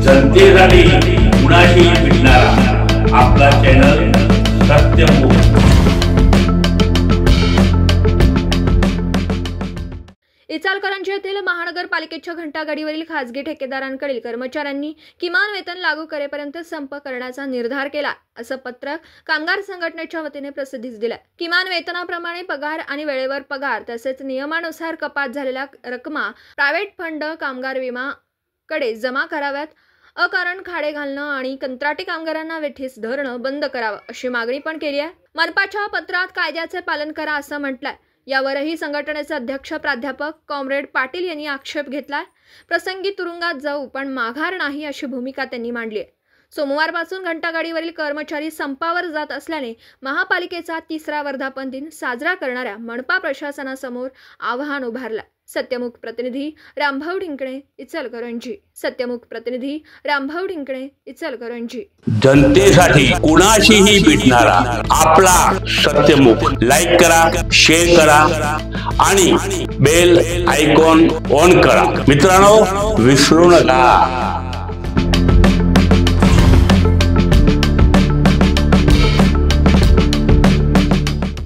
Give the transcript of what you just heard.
जनतेसाठी कुणाशी भेटणारा आपला चॅनल सत्यमुख। इचालकरंजी येथील महानगरपालिकेच्या घंटागाडीवरील खासगी ठेकेदारांकडील कर्मचाऱ्यांनी किमान वेतन लागू करेपर्यंत संप करण्याचा निर्धार केला, असं पत्रक कामगार संघटनेच्या वतीने प्रसिद्धीस दिलं। किमान वेतनाप्रमाणे पगार आणि वेळेवर पगार तसेच नियमानुसार कपात झालेल्या रकमा प्रायव्हेट फंड कामगार विमा कडे जमा कराव्यात, अकारण खाडे घालणं आणि कंत्राटी कामगारांना वेठीस धरणं बंद करावं अशी मागणी पण केली आहे। मनपाच्या पत्रात कायद्याचे पालन करा असं म्हटलंय। यावरही संघटनेचे अध्यक्ष प्राध्यापक कॉम्रेड पाटील यांनी आक्षेप घेतलाय। प्रसंगी तुरुंगात जाऊ पण माघार नाही अशी भूमिका त्यांनी मांडली आहे। सोमवारपासून घंटागाडीवरील कर्मचारी संपावर जात असल्याने महापालिकेचा 3रा वर्धापन दिन साजरा करणाऱ्या मनपा प्रशासनासमोर आव्हान उभारलं। सत्यमुख प्रतिनिधी रामभाऊ ढिंकणे, इचलकरंजी। सत्यमुख प्रतिनिधी रामभाऊ ढिंकणे, इचलकरंजी। जनतेसाठी कुणाशीही भेटणारा आपला सत्यमुख। लाईक करा, शेअर करा आणि बेल आयकॉन ऑन करा। मित्रांनो, विसरू नका।